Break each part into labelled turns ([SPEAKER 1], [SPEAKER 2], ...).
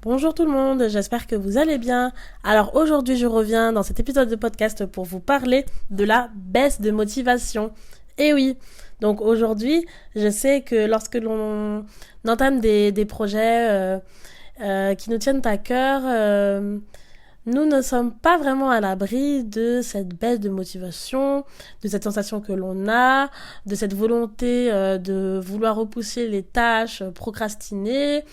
[SPEAKER 1] Bonjour tout le monde, j'espère que vous allez bien. Alors aujourd'hui je reviens dans cet épisode de podcast pour vous parler de la baisse de motivation. Et oui, donc aujourd'hui je sais que lorsque l'on entame des projets qui nous tiennent à cœur, nous ne sommes pas vraiment à l'abri de cette baisse de motivation, de cette sensation que l'on a, de cette volonté de vouloir repousser les tâches, procrastiner,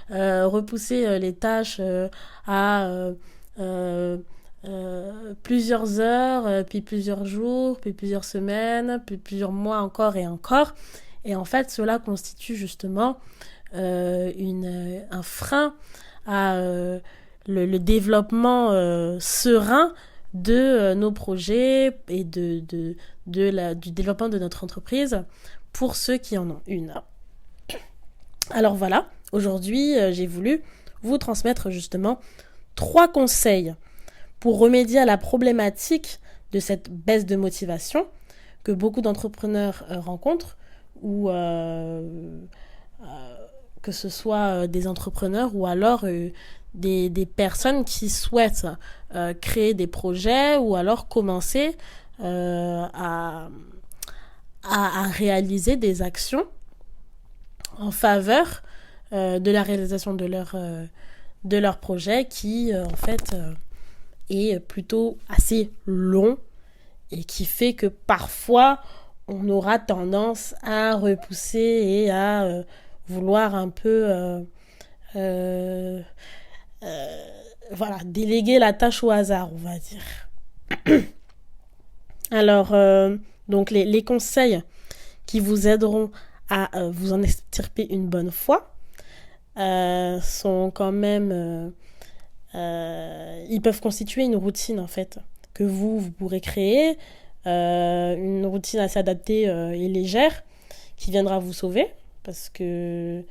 [SPEAKER 1] repousser les tâches à plusieurs heures, puis plusieurs jours, puis plusieurs semaines, puis plusieurs mois encore et encore. Et en fait, cela constitue justement un frein à le développement serein de nos projets et du développement de notre entreprise pour ceux qui en ont une. Alors voilà, aujourd'hui j'ai voulu vous transmettre justement 3 conseils pour remédier à la problématique de cette baisse de motivation que beaucoup d'entrepreneurs rencontrent ou que ce soit des entrepreneurs ou alors des personnes qui souhaitent créer des projets ou alors commencer à réaliser des actions en faveur de la réalisation de leur projet qui en fait est plutôt assez long et qui fait que parfois on aura tendance à repousser et à vouloir un peu voilà, déléguer la tâche au hasard, on va dire. Alors, donc les conseils qui vous aideront à vous en extirper une bonne fois sont quand même... ils peuvent constituer une routine, en fait, que vous pourrez créer, une routine assez adaptée et légère, qui viendra vous sauver, parce que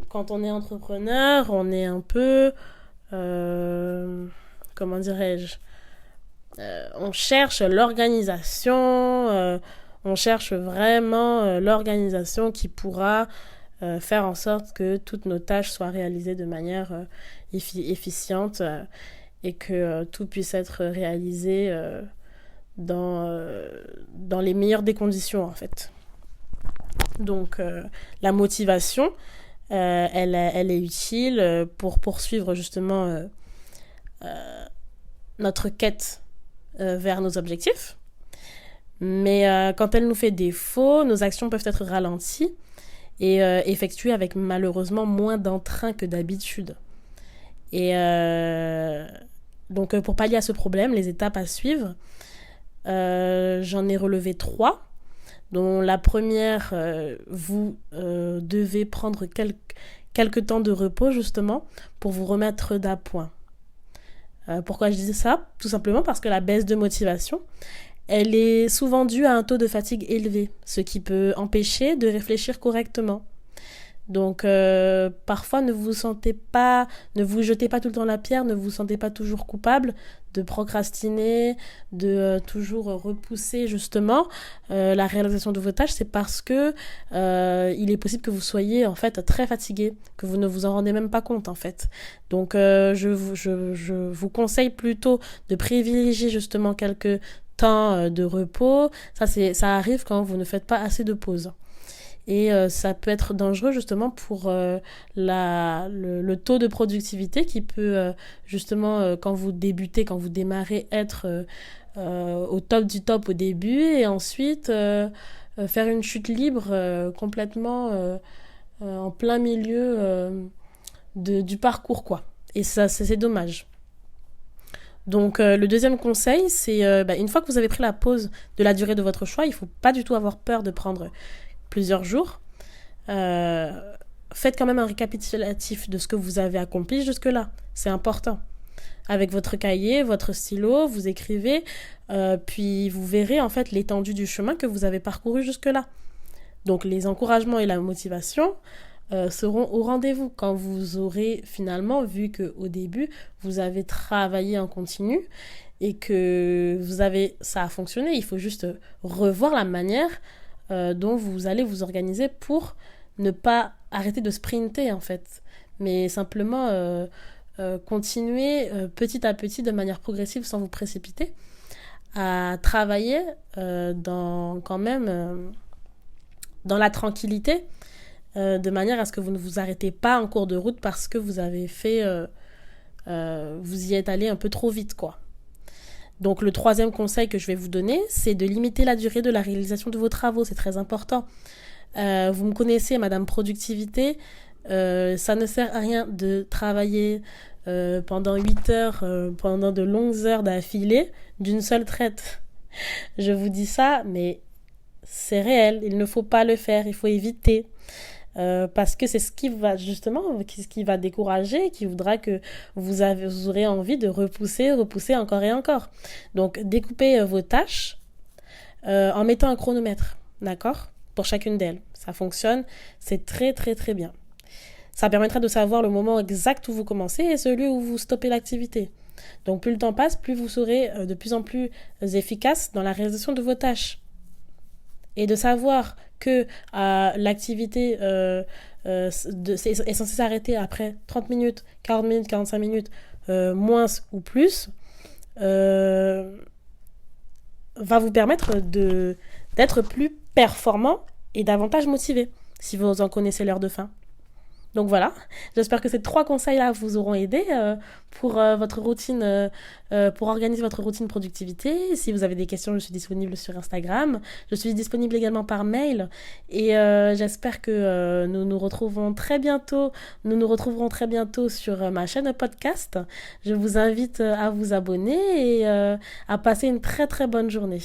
[SPEAKER 1] quand on est entrepreneur, on est un peu... comment dirais-je, on cherche l'organisation, on cherche vraiment l'organisation qui pourra faire en sorte que toutes nos tâches soient réalisées de manière efficiente et que tout puisse être réalisé dans les meilleures des conditions en fait. Donc la motivation, elle est utile pour poursuivre justement notre quête vers nos objectifs. Mais quand elle nous fait défaut, nos actions peuvent être ralenties et effectuées avec malheureusement moins d'entrain que d'habitude. Et donc pour pallier à ce problème, les étapes à suivre, j'en ai relevé 3. Dont la première, vous devez prendre quelques temps de repos justement pour vous remettre d'appoint. Pourquoi je dis ça ? Tout simplement parce que la baisse de motivation, elle est souvent due à un taux de fatigue élevé, ce qui peut empêcher de réfléchir correctement. Donc parfois ne vous jetez pas tout le temps la pierre, ne vous sentez pas toujours coupable de procrastiner, de toujours repousser justement la réalisation de vos tâches. C'est parce que il est possible que vous soyez en fait très fatigué, que vous ne vous en rendez même pas compte en fait. Donc je vous conseille plutôt de privilégier justement quelques temps de repos. Ça arrive quand vous ne faites pas assez de pauses. Et ça peut être dangereux justement pour le taux de productivité qui peut justement quand vous débutez, quand vous démarrez être au top du top au début et ensuite faire une chute libre complètement en plein milieu du parcours quoi. Et ça c'est dommage. Donc le deuxième conseil c'est une fois que vous avez pris la pause de la durée de votre choix, il ne faut pas du tout avoir peur de prendre plusieurs jours. Faites quand même un récapitulatif de ce que vous avez accompli jusque-là. C'est important. Avec votre cahier, votre stylo, vous écrivez, puis vous verrez en fait l'étendue du chemin que vous avez parcouru jusque-là. Donc les encouragements et la motivation seront au rendez-vous quand vous aurez finalement vu qu'au début, vous avez travaillé en continu et que ça a fonctionné. Il faut juste revoir la manière dont vous allez vous organiser pour ne pas arrêter de sprinter en fait, mais simplement continuer petit à petit, de manière progressive, sans vous précipiter, à travailler quand même dans la tranquillité, de manière à ce que vous ne vous arrêtez pas en cours de route parce que vous avez fait, vous y êtes allé un peu trop vite, quoi. Donc le troisième conseil que je vais vous donner, c'est de limiter la durée de la réalisation de vos travaux, c'est très important. Vous me connaissez, Madame Productivité, ça ne sert à rien de travailler pendant 8 heures, pendant de longues heures d'affilée, d'une seule traite. Je vous dis ça, mais c'est réel, il ne faut pas le faire, il faut éviter. Parce que c'est ce qui va justement, ce qui va décourager, qui voudra que vous aurez envie de repousser encore et encore. Donc découpez vos tâches en mettant un chronomètre, d'accord, pour chacune d'elles. Ça fonctionne, c'est très très très bien. Ça permettra de savoir le moment exact où vous commencez et celui où vous stoppez l'activité. Donc plus le temps passe, plus vous serez de plus en plus efficace dans la réalisation de vos tâches. Et de savoir que l'activité est censée s'arrêter après 30 minutes, 40 minutes, 45 minutes, moins ou plus, va vous permettre d'être plus performant et davantage motivé, si vous en connaissez l'heure de fin. Donc voilà, j'espère que ces 3 conseils-là vous auront aidé pour votre routine, pour organiser votre routine productivité. Si vous avez des questions, je suis disponible sur Instagram. Je suis disponible également par mail. Et j'espère que nous nous retrouverons très bientôt sur ma chaîne podcast. Je vous invite à vous abonner et à passer une très très bonne journée.